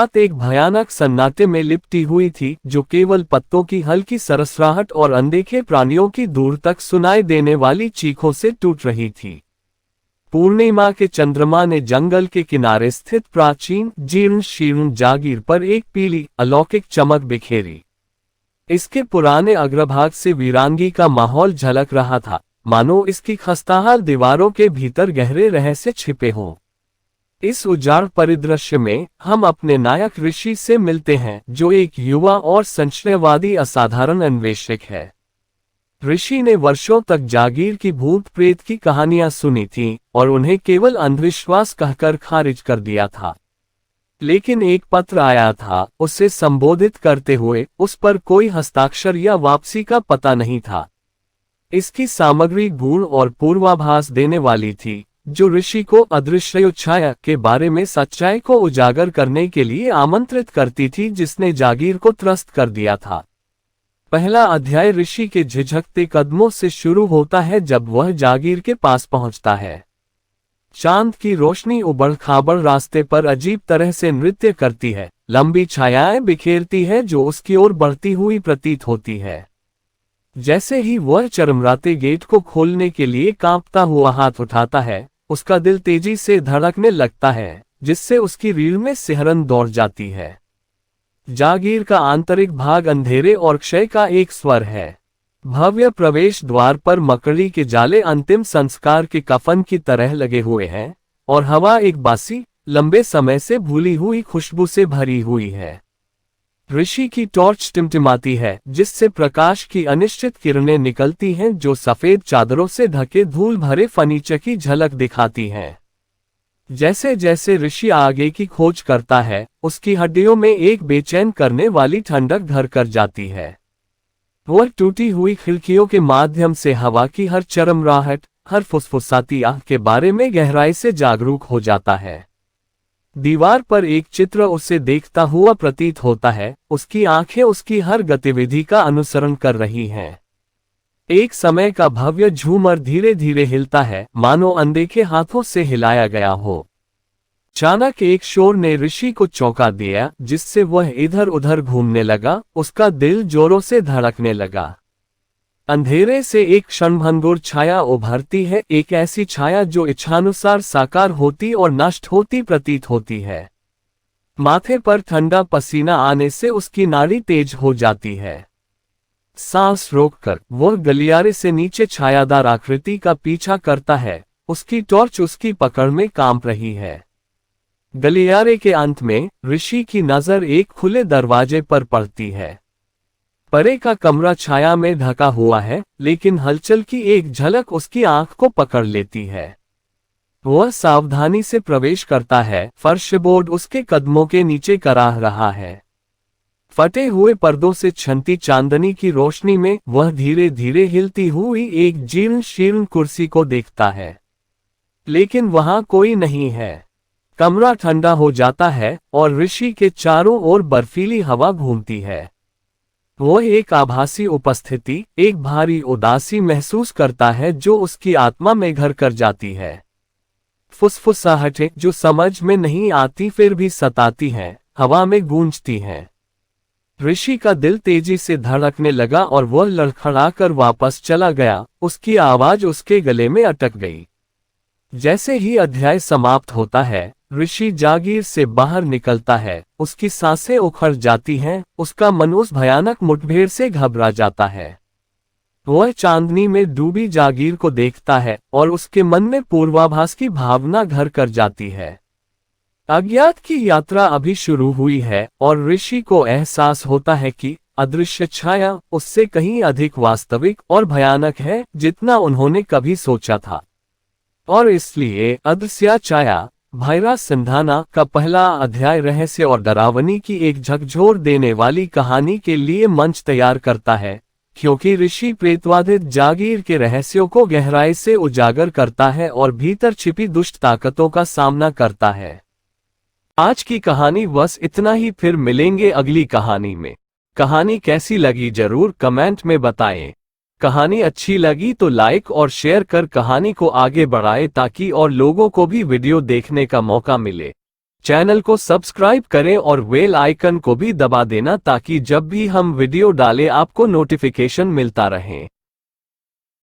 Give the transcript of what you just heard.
रात एक भयानक सन्नाटे में लिपटी हुई थी, जो केवल पत्तों की हल्की सरसराहट और अनदेखे प्राणियों की दूर तक सुनाई देने वाली चीखों से टूट रही थी। पूर्णिमा के चंद्रमा ने जंगल के किनारे स्थित प्राचीन जीर्ण शीर्ण जागीर पर एक पीली अलौकिक चमक बिखेरी। इसके पुराने अग्रभाग से वीरांगी का माहौल झलक रहा था, मानो इसकी खस्ताहाल दीवारों के भीतर गहरे रहस्य छिपे हों। इस उजाड़ परिदृश्य में हम अपने नायक ऋषि से मिलते हैं, जो एक युवा और संशयवादी असाधारण अन्वेषक है। ऋषि ने वर्षों तक जागीर की भूत प्रेत की कहानियां सुनी थीं और उन्हें केवल अंधविश्वास कहकर खारिज कर दिया था। लेकिन एक पत्र आया था, उसे संबोधित करते हुए उस पर कोई हस्ताक्षर या वापसी का पता नहीं था। इसकी सामग्री गूढ़ और पूर्वाभास देने वाली थी, जो ऋषि को अदृश्य छाया के बारे में सच्चाई को उजागर करने के लिए आमंत्रित करती थी, जिसने जागीर को त्रस्त कर दिया था। पहला अध्याय ऋषि के झिझकते कदमों से शुरू होता है जब वह जागीर के पास पहुंचता है। चांद की रोशनी उबड़ खाबड़ रास्ते पर अजीब तरह से नृत्य करती है, लंबी छायाएं बिखेरती है जो उसकी ओर बढ़ती हुई प्रतीत होती है। जैसे ही वह चरमराते गेट को खोलने के लिए कांपता हुआ हाथ उठाता है, उसका दिल तेजी से धड़कने लगता है, जिससे उसकी रीढ़ में सिहरन दौड़ जाती है। जागीर का आंतरिक भाग अंधेरे और क्षय का एक स्वर है। भव्य प्रवेश द्वार पर मकड़ी के जाले अंतिम संस्कार के कफन की तरह लगे हुए हैं, और हवा एक बासी, लंबे समय से भूली हुई खुशबू से भरी हुई है। ऋषि की टॉर्च टिमटिमाती है, जिससे प्रकाश की अनिश्चित किरणें निकलती हैं जो सफेद चादरों से ढके धूल भरे फर्नीचर की झलक दिखाती हैं। जैसे जैसे ऋषि आगे की खोज करता है, उसकी हड्डियों में एक बेचैन करने वाली ठंडक घर कर जाती है। वह टूटी हुई खिड़कियों के माध्यम से हवा की हर चरमराहट, हर फुसफुसाती आह के बारे में गहराई से जागरूक हो जाता है। दीवार पर एक चित्र उसे देखता हुआ प्रतीत होता है, उसकी आंखें उसकी हर गतिविधि का अनुसरण कर रही हैं। एक समय का भव्य झूमर धीरे धीरे हिलता है, मानो अनदेखे हाथों से हिलाया गया हो। अचानक एक शोर ने ऋषि को चौंका दिया, जिससे वह इधर उधर घूमने लगा, उसका दिल जोरों से धड़कने लगा। अंधेरे से एक क्षणभंगुर छाया उभरती है, एक ऐसी छाया जो इच्छानुसार साकार होती और नष्ट होती प्रतीत होती है। माथे पर ठंडा पसीना आने से उसकी नाड़ी तेज हो जाती है। सांस रोककर वह गलियारे से नीचे छायादार आकृति का पीछा करता है, उसकी टॉर्च उसकी पकड़ में कांप रही है। गलियारे के अंत में ऋषि की नजर एक खुले दरवाजे पर पड़ती है। परे का कमरा छाया में ढका हुआ है, लेकिन हलचल की एक झलक उसकी आंख को पकड़ लेती है। वह सावधानी से प्रवेश करता है, फर्श बोर्ड उसके कदमों के नीचे कराह रहा है। फटे हुए पर्दों से छनती चांदनी की रोशनी में वह धीरे धीरे हिलती हुई एक जीर्ण शीर्ण कुर्सी को देखता है, लेकिन वहां कोई नहीं है। कमरा ठंडा हो जाता है और ऋषि के चारों ओर बर्फीली हवा घूमती है। वह एक आभासी उपस्थिति, एक भारी उदासी महसूस करता है जो उसकी आत्मा में घर कर जाती है। फुसफुसाहटें जो समझ में नहीं आती फिर भी सताती हैं, हवा में गूंजती हैं। ऋषि का दिल तेजी से धड़कने लगा और वह लड़खड़ाकर वापस चला गया, उसकी आवाज उसके गले में अटक गई। जैसे ही अध्याय समाप्त होता है, ऋषि जागीर से बाहर निकलता है, उसकी सांसें उखड़ जाती हैं, उसका मन उस भयानक मुठभेड़ से घबरा जाता है। वह चांदनी में डूबी जागीर को देखता है और उसके मन में पूर्वाभास की भावना घर कर जाती है। अज्ञात की यात्रा अभी शुरू हुई है और ऋषि को एहसास होता है कि अदृश्य छाया उससे कहीं अधिक वास्तविक और भयानक है जितना उन्होंने कभी सोचा था। और इसलिए अदृश्य छाया भैरा सिंधाना का पहला अध्याय रहस्य और डरावनी की एक झकझोर देने वाली कहानी के लिए मंच तैयार करता है, क्योंकि ऋषि प्रेतवादित जागीर के रहस्यों को गहराई से उजागर करता है और भीतर छिपी दुष्ट ताकतों का सामना करता है। आज की कहानी बस इतना ही, फिर मिलेंगे अगली कहानी में। कहानी कैसी लगी जरूर कमेंट में बताएं। कहानी अच्छी लगी तो लाइक और शेयर कर कहानी को आगे बढ़ाएं ताकि और लोगों को भी वीडियो देखने का मौका मिले। चैनल को सब्सक्राइब करें और बेल आइकन को भी दबा देना ताकि जब भी हम वीडियो डालें आपको नोटिफिकेशन मिलता रहे।